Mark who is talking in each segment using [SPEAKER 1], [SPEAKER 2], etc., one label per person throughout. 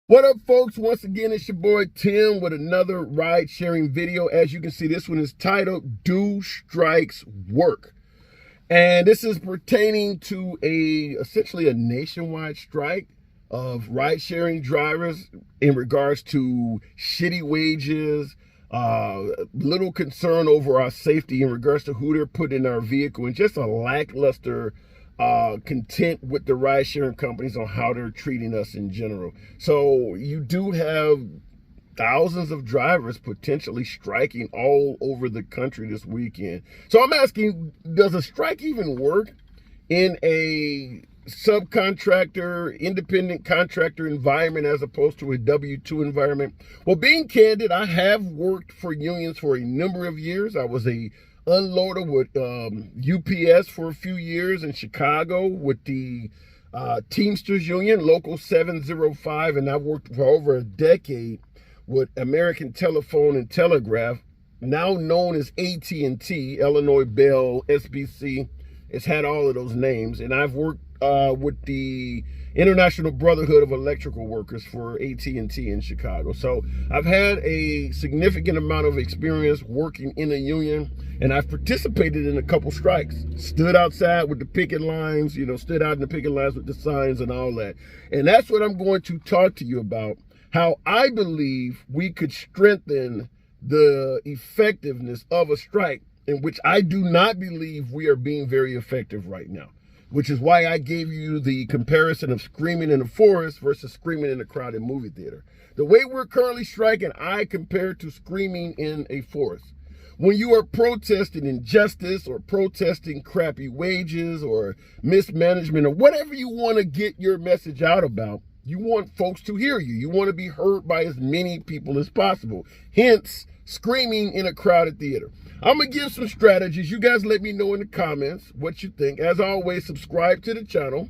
[SPEAKER 1] What up, folks? Once again, it's your boy Tim with another ride sharing video. As you can see, this one is titled Do Strikes Work? And this is pertaining to essentially a nationwide strike of ride sharing drivers in regards to shitty wages, little concern over our safety in regards to who they're putting in our vehicle, and just a lackluster content with the ride sharing companies on how they're treating us in general. So you do have thousands of drivers potentially striking all over the country this weekend. So I'm asking, does a strike even work in a subcontractor, independent contractor environment as opposed to a W-2 environment? Well, being candid, I have worked for unions for a number of years. I was a unloader with UPS for a few years in Chicago with the Teamsters Union, Local 705, and I've worked for over a decade with American Telephone and Telegraph, now known as AT&T, Illinois Bell, SBC. It's had all of those names, and I've worked with the International Brotherhood of Electrical Workers for AT&T in Chicago. So I've had a significant amount of experience working in a union, and I've participated in a couple strikes. Stood outside with the picket lines, stood out in the picket lines with the signs and all that. And that's what I'm going to talk to you about, how I believe we could strengthen the effectiveness of a strike, in which I do not believe we are being very effective right now, which is why I gave you the comparison of screaming in a forest versus screaming in a crowded movie theater. The way we're currently striking, I compare to screaming in a forest. When you are protesting injustice or protesting crappy wages or mismanagement or whatever you want to get your message out about, you want folks to hear you. You want to be heard by as many people as possible. Hence, screaming in a crowded theater. I'm going to give some strategies. You guys let me know in the comments what you think. As always, subscribe to the channel.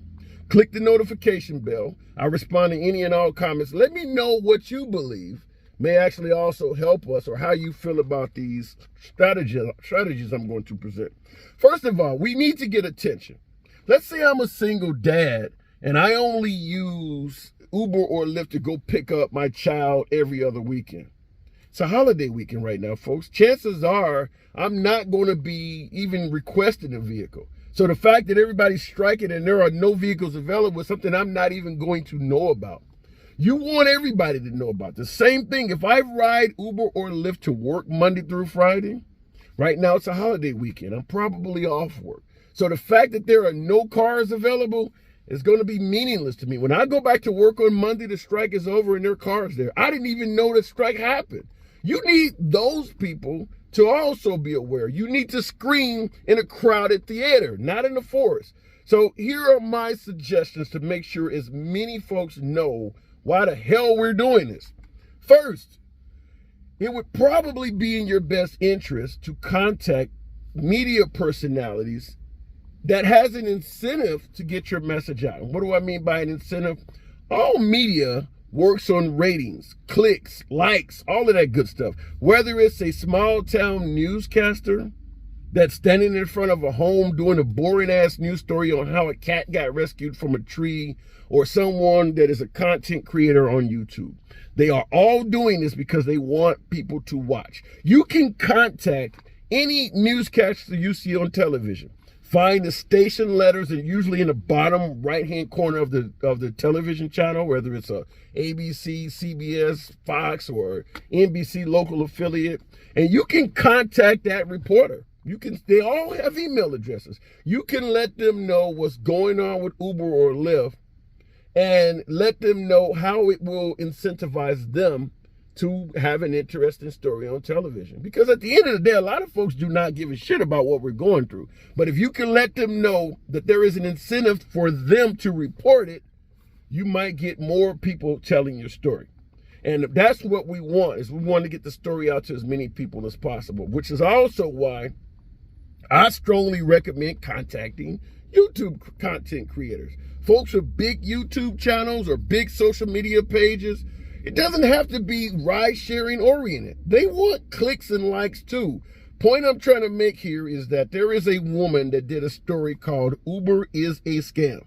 [SPEAKER 1] Click the notification bell. I respond to any and all comments. Let me know what you believe may actually also help us, or how you feel about these strategies I'm going to present. First of all, we need to get attention. Let's say I'm a single dad and I only use Uber or Lyft to go pick up my child every other weekend. It's a holiday weekend right now, folks. Chances are I'm not going to be even requesting a vehicle. So the fact that everybody's striking and there are no vehicles available is something I'm not even going to know about. You want everybody to know about the same thing. If I ride Uber or Lyft to work Monday through Friday, right now it's a holiday weekend. I'm probably off work. So the fact that there are no cars available is going to be meaningless to me. When I go back to work on Monday, the strike is over and there are cars there. I didn't even know the strike happened. You need those people to also be aware. You need to scream in a crowded theater, not in the forest. So here are my suggestions to make sure as many folks know why the hell we're doing this. First, it would probably be in your best interest to contact media personalities that has an incentive to get your message out. And what do I mean by an incentive? All media works on ratings, clicks, likes, all of that good stuff. Whether it's a small town newscaster that's standing in front of a home doing a boring ass news story on how a cat got rescued from a tree, or someone that is a content creator on YouTube. They are all doing this because they want people to watch. You can contact any newscaster you see on television. Find the station letters, and usually in the bottom right-hand corner of the television channel, whether it's a ABC, CBS, Fox, or NBC local affiliate, and you can contact that reporter. They all have email addresses. You can let them know what's going on with Uber or Lyft, and let them know how it will incentivize them to have an interesting story on television. Because at the end of the day, a lot of folks do not give a shit about what we're going through. But if you can let them know that there is an incentive for them to report it, you might get more people telling your story. And that's what we want, is we want to get the story out to as many people as possible, which is also why I strongly recommend contacting YouTube content creators. Folks with big YouTube channels or big social media pages. It doesn't have to be ride sharing oriented. They want clicks and likes too. Point I'm trying to make here is that there is a woman that did a story called Uber is a Scam.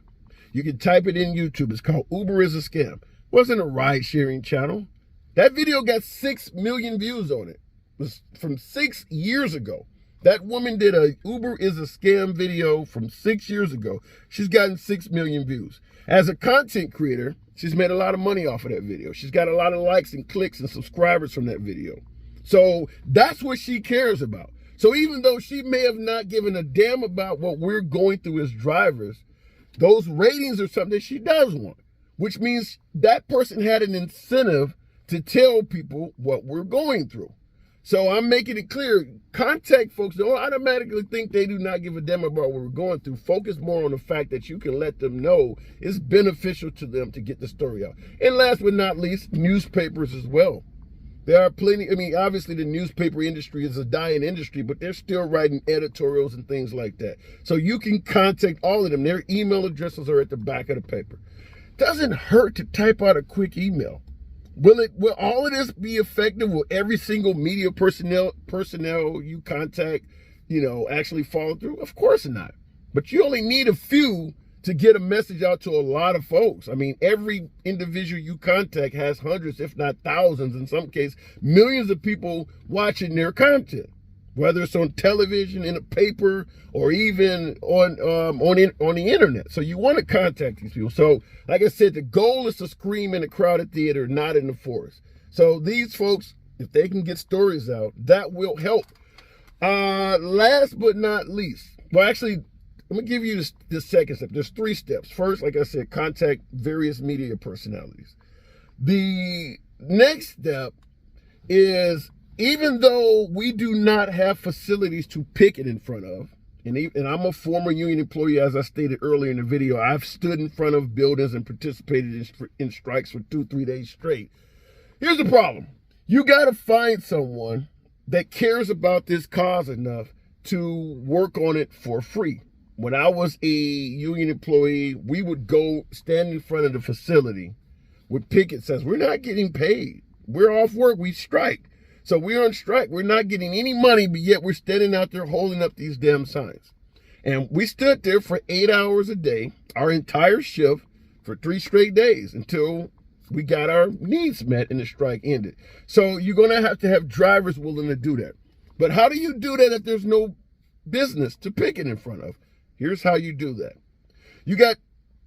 [SPEAKER 1] You can type it in YouTube. It's called Uber is a Scam. Wasn't a ride sharing channel. That video got 6 million views on it. It was from 6 years ago. That woman did a Uber is a scam video from 6 years ago. She's gotten 6 million views. As a content creator, she's made a lot of money off of that video. She's got a lot of likes and clicks and subscribers from that video. So that's what she cares about. So even though she may have not given a damn about what we're going through as drivers, those ratings are something that she does want, which means that person had an incentive to tell people what we're going through. So I'm making it clear, contact folks. Don't automatically think they do not give a damn about what we're going through. Focus more on the fact that you can let them know it's beneficial to them to get the story out. And last but not least, newspapers as well. There are plenty, I mean, obviously the newspaper industry is a dying industry, but they're still writing editorials and things like that. So you can contact all of them. Their email addresses are at the back of the paper. Doesn't hurt to type out a quick email. Will all of this be effective? Will every single media personnel you contact, actually follow through? Of course not. But you only need a few to get a message out to a lot of folks. I mean, every individual you contact has hundreds, if not thousands, in some cases, millions of people watching their content, whether it's on television, in a paper, or even on the internet. So you want to contact these people. So, like I said, the goal is to scream in a crowded theater, not in the forest. So these folks, if they can get stories out, that will help. Last but not least, well, actually, let me give you this second step. There's 3 steps. First, like I said, contact various media personalities. The next step is, even though we do not have facilities to picket in front of, and I'm a former union employee, as I stated earlier in the video, I've stood in front of buildings and participated in strikes for 2-3 days straight. Here's the problem. You got to find someone that cares about this cause enough to work on it for free. When I was a union employee, we would go stand in front of the facility with picket signs. We're not getting paid. We're off work. We strike. So we're on strike. We're not getting any money, but yet we're standing out there holding up these damn signs. And we stood there for 8 hours a day, our entire shift, for 3 straight days until we got our needs met and the strike ended. So you're going to have drivers willing to do that. But how do you do that if there's no business to picket in front of? Here's how you do that. You got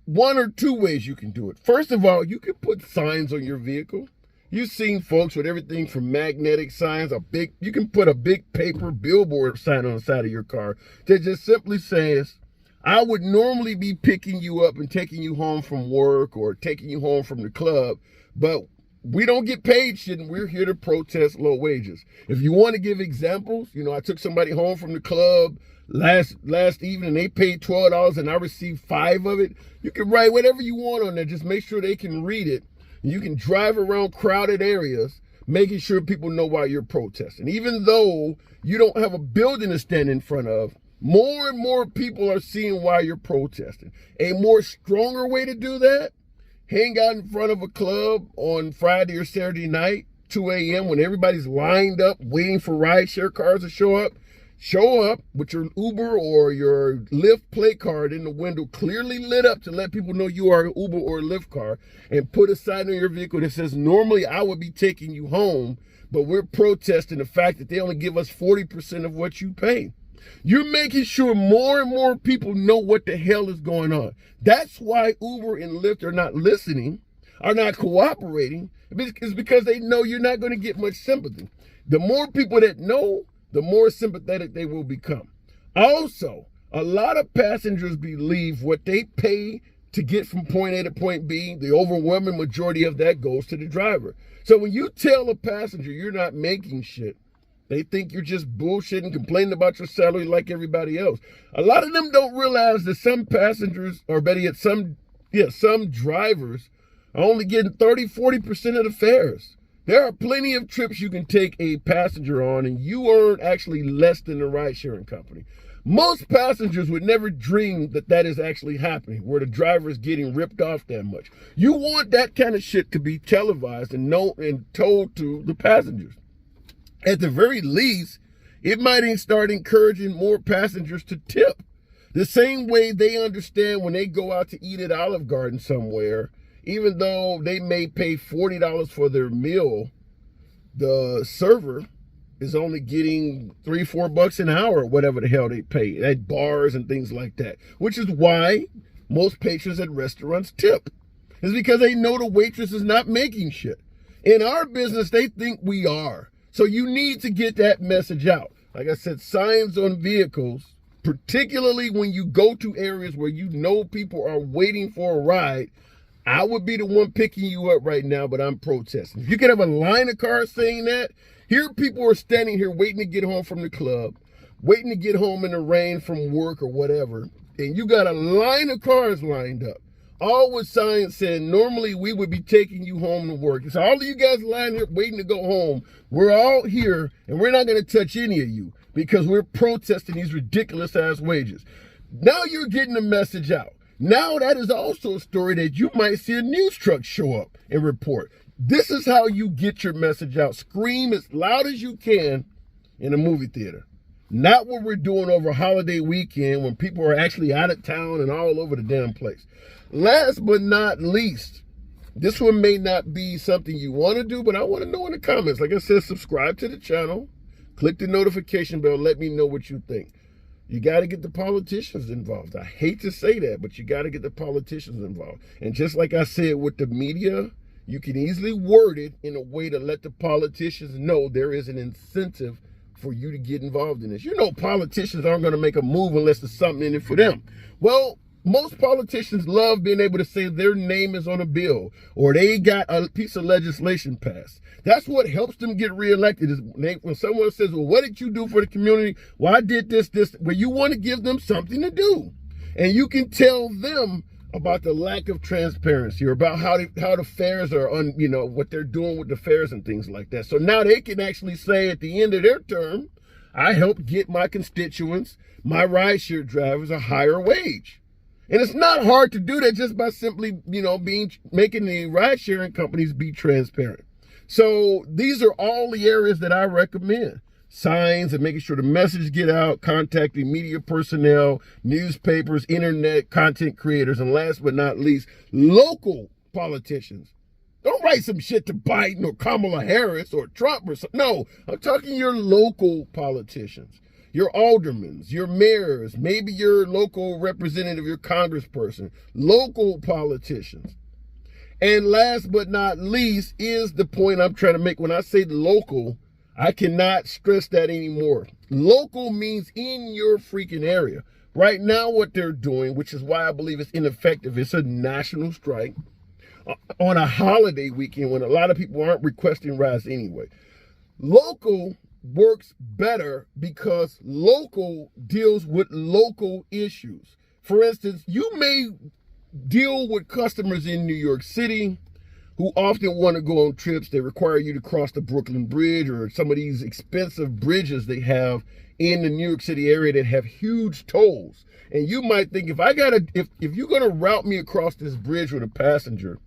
[SPEAKER 1] 1 or 2 ways you can do it. First of all, you can put signs on your vehicle. You've seen folks with everything from magnetic signs, you can put a big paper billboard sign on the side of your car that just simply says, I would normally be picking you up and taking you home from work or taking you home from the club, but we don't get paid shit and we're here to protest low wages. If you want to give examples, I took somebody home from the club last evening, they paid $12 and I received 5 of it. You can write whatever you want on there. Just make sure they can read it. You can drive around crowded areas, making sure people know why you're protesting. Even though you don't have a building to stand in front of, more and more people are seeing why you're protesting. A more stronger way to do that, hang out in front of a club on Friday or Saturday night, 2 a.m. when everybody's lined up waiting for rideshare cars to show up. Show up with your Uber or your Lyft play card in the window clearly lit up to let people know you are an Uber or a Lyft car, and put a sign on your vehicle that says, normally I would be taking you home, but we're protesting the fact that they only give us 40% of what you pay. You're making sure more and more people know what the hell is going on. That's why Uber and Lyft are not listening, are not cooperating. It's because they know you're not going to get much sympathy. The more people that know, the more sympathetic they will become. Also, a lot of passengers believe what they pay to get from point A to point B, the overwhelming majority of that goes to the driver. So when you tell a passenger you're not making shit, they think you're just bullshitting, complaining about your salary like everybody else. A lot of them don't realize that some passengers, or better yet, some drivers are only getting 30-40% of the fares. There are plenty of trips you can take a passenger on and you earn actually less than the ride-sharing company. Most passengers would never dream that that is actually happening, where the driver is getting ripped off that much. You want that kind of shit to be televised and known and told to the passengers. At the very least, it might start encouraging more passengers to tip. The same way they understand when they go out to eat at Olive Garden somewhere, even though they may pay $40 for their meal, the server is only getting $3-4 an hour, whatever the hell they pay at bars and things like that. Which is why most patrons at restaurants tip. It's because they know the waitress is not making shit. In our business, they think we are. So you need to get that message out. Like I said, signs on vehicles, particularly when you go to areas where you know people are waiting for a ride. I would be the one picking you up right now, but I'm protesting. If you could have a line of cars saying that, here people are standing here waiting to get home from the club, waiting to get home in the rain from work or whatever, and you got a line of cars lined up, all with signs saying, normally we would be taking you home to work. So all of you guys lying here waiting to go home, we're all here, and we're not going to touch any of you because we're protesting these ridiculous-ass wages. Now you're getting the message out. Now that is also a story that you might see a news truck show up and report. This is how you get your message out. Scream as loud as you can in a movie theater. Not what we're doing over holiday weekend when people are actually out of town and all over the damn place. Last but not least, this one may not be something you want to do, but I want to know in the comments. Like I said, subscribe to the channel. Click the notification bell. Let me know what you think. You got to get the politicians involved. I hate to say that, but you got to get the politicians involved. And just like I said with the media, you can easily word it in a way to let the politicians know there is an incentive for you to get involved in this. You know politicians aren't going to make a move unless there's something in it for them. Well, most politicians love being able to say their name is on a bill or they got a piece of legislation passed. That's what helps them get reelected is when someone says, well, what did you do for the community? Well, I did this. Well, you want to give them something to do. And you can tell them about the lack of transparency or about how the fairs are, what they're doing with the fairs and things like that. So now they can actually say at the end of their term, I helped get my constituents, my rideshare drivers, a higher wage. And it's not hard to do that just by simply, making the ride sharing companies be transparent. So these are all the areas that I recommend. Signs and making sure the message get out, contacting media personnel, newspapers, internet, content creators, and last but not least, local politicians. Don't write some shit to Biden or Kamala Harris or Trump or something. No, I'm talking your local politicians. Your aldermen, your mayors, maybe your local representative, your congressperson, local politicians. And last but not least is the point I'm trying to make. When I say local, I cannot stress that anymore. Local means in your freaking area. Right now what they're doing, which is why I believe it's ineffective, it's a national strike on a holiday weekend when a lot of people aren't requesting rides anyway. Local works better because local deals with local issues. For instance, you may deal with customers in New York City who often want to go on trips. They require you to cross the Brooklyn Bridge or some of these expensive bridges they have in the New York City area that have huge tolls. And you might think, if you're going to route me across this bridge with a passenger,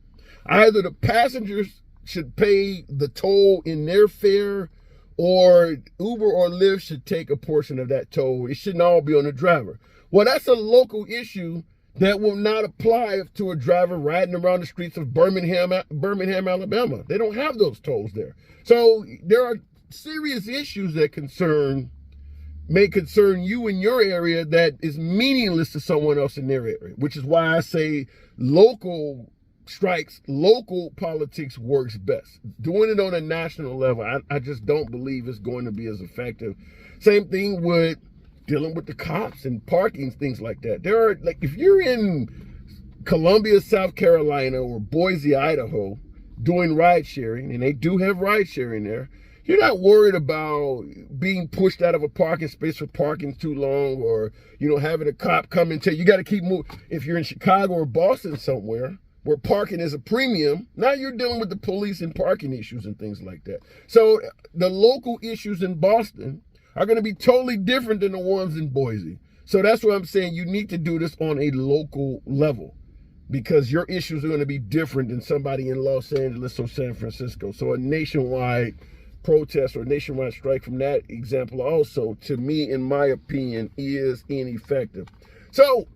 [SPEAKER 1] either the passengers should pay the toll in their fare or Uber or Lyft should take a portion of that toll. It shouldn't all be on the driver. Well, that's a local issue that will not apply to a driver riding around the streets of Birmingham, Alabama. They don't have those tolls there. So there are serious issues that may concern you in your area that is meaningless to someone else in their area, which is why I say local strikes, local politics works best. Doing it on a national level, I just don't believe it's going to be as effective. Same thing with dealing with the cops and parking, things like that. There are, like, if you're in Columbia, South Carolina or Boise, Idaho, doing ride sharing, and they do have ride sharing there, you're not worried about being pushed out of a parking space for parking too long or, having a cop come and tell you, you got to keep moving. If you're in Chicago or Boston somewhere where parking is a premium, now you're dealing with the police and parking issues and things like that. So the local issues in Boston are going to be totally different than the ones in Boise. So that's what I'm saying. You need to do this on a local level because your issues are going to be different than somebody in Los Angeles or San Francisco. So a nationwide protest or nationwide strike from that example also, to me, in my opinion, is ineffective. So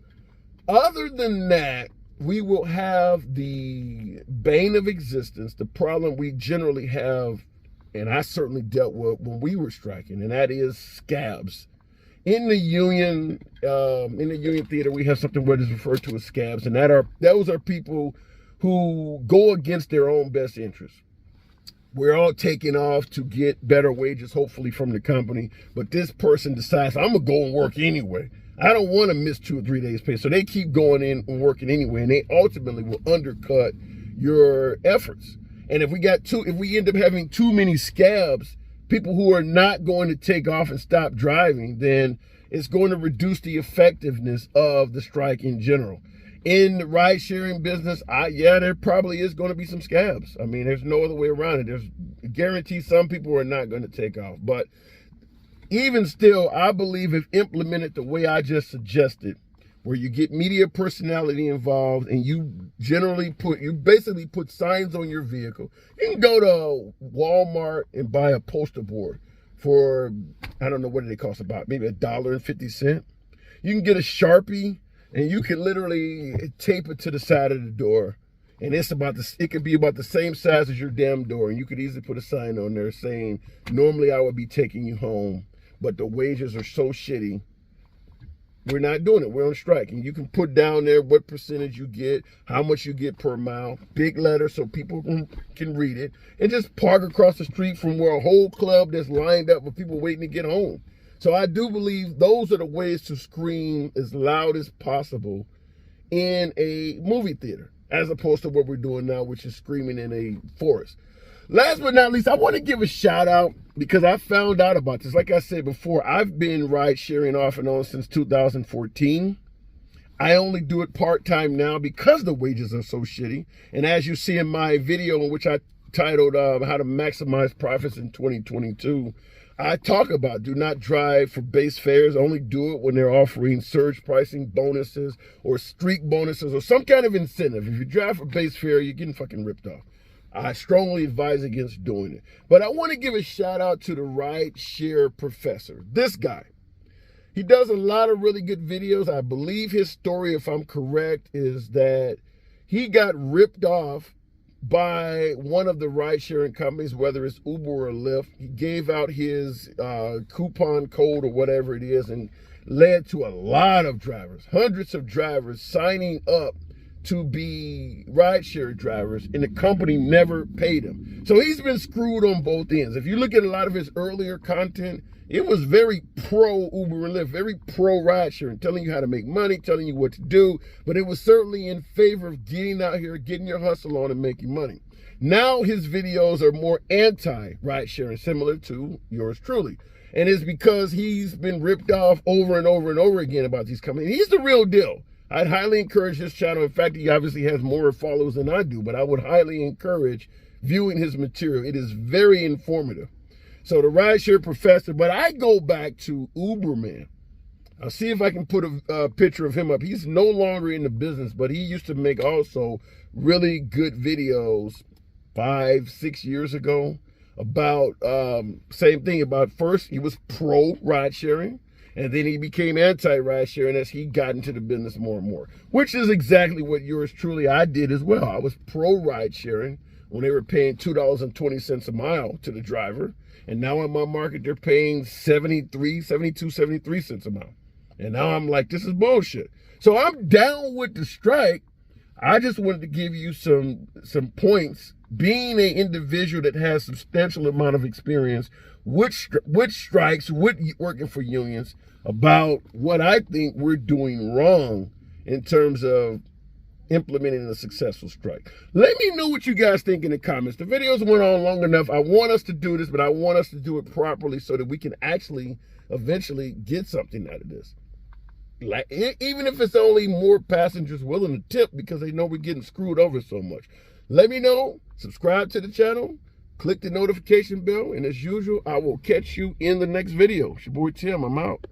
[SPEAKER 1] other than that, we will have the bane of existence, the problem we generally have, and I certainly dealt with when we were striking, and that is scabs. In the union theater, we have something what is referred to as scabs, and those are people who go against their own best interests. We're all taking off to get better wages, hopefully from the company, but this person decides, I'm gonna go and work anyway. I don't want to miss 2 or 3 days pay. So they keep going in and working anyway, and they ultimately will undercut your efforts. And if we end up having too many scabs, people who are not going to take off and stop driving, then it's going to reduce the effectiveness of the strike in general. In the ride sharing business, there probably is going to be some scabs. I mean, there's no other way around it. There's guaranteed some people are not going to take off, but even still, I believe if implemented the way I just suggested, where you get media personality involved and you basically put signs on your vehicle. You can go to Walmart and buy a poster board for, I don't know, what do they cost, about maybe $1.50. You can get a Sharpie and you can literally tape it to the side of the door. And it could be about the same size as your damn door. And you could easily put a sign on there saying, normally I would be taking you home, but the wages are so shitty, we're not doing it. We're on strike. And you can put down there what percentage you get, how much you get per mile, big letter so people can read it, and just park across the street from where a whole club that's lined up with people waiting to get home. So I do believe those are the ways to scream as loud as possible in a movie theater, as opposed to what we're doing now, which is screaming in a forest. Last but not least, I want to give a shout out because I found out about this. Like I said before, I've been ride sharing off and on since 2014. I only do it part-time now because the wages are so shitty. And as you see in my video, in which I titled How to Maximize Profits in 2022, I talk about do not drive for base fares. Only do it when they're offering surge pricing bonuses or streak bonuses or some kind of incentive. If you drive for base fare, you're getting fucking ripped off. I strongly advise against doing it. But I want to give a shout out to the rideshare professor. This guy, he does a lot of really good videos. I believe his story, if I'm correct, is that he got ripped off by one of the ride-sharing companies, whether it's Uber or Lyft. He gave out his coupon code or whatever it is and led to a lot of drivers, hundreds of drivers signing up to be rideshare drivers, and the company never paid him. So he's been screwed on both ends. If you look at a lot of his earlier content, it was very pro Uber and Lyft, very pro rideshare, and telling you how to make money, telling you what to do, but it was certainly in favor of getting out here, getting your hustle on and making money. Now his videos are more anti-ridesharing, similar to yours truly. And it's because he's been ripped off over and over and over again about these companies. He's the real deal. I'd highly encourage his channel. In fact, he obviously has more followers than I do, but I would highly encourage viewing his material. It is very informative. So the rideshare professor, but I go back to Uberman. I'll see if I can put a picture of him up. He's no longer in the business, but he used to make also really good videos 5-6 years ago about same thing about first he was pro ride sharing. And then he became anti-ride sharing as he got into the business more and more, which is exactly what yours truly I did as well. I was pro-ride sharing when they were paying $2.20 a mile to the driver. And now in my market, they're paying 72, 73 cents a mile. And now I'm like, this is bullshit. So I'm down with the strike. I just wanted to give you some points. Being an individual that has substantial amount of experience with strikes, with working for unions, about what I think we're doing wrong in terms of implementing a successful strike. Let me know what you guys think in the comments. The videos went on long enough. I want us to do this, but I want us to do it properly so that we can actually eventually get something out of this. Like, even if it's only more passengers willing to tip because they know we're getting screwed over so much. Let me know. Subscribe to the channel. Click the notification bell. And as usual, I will catch you in the next video. It's your boy Tim. I'm out.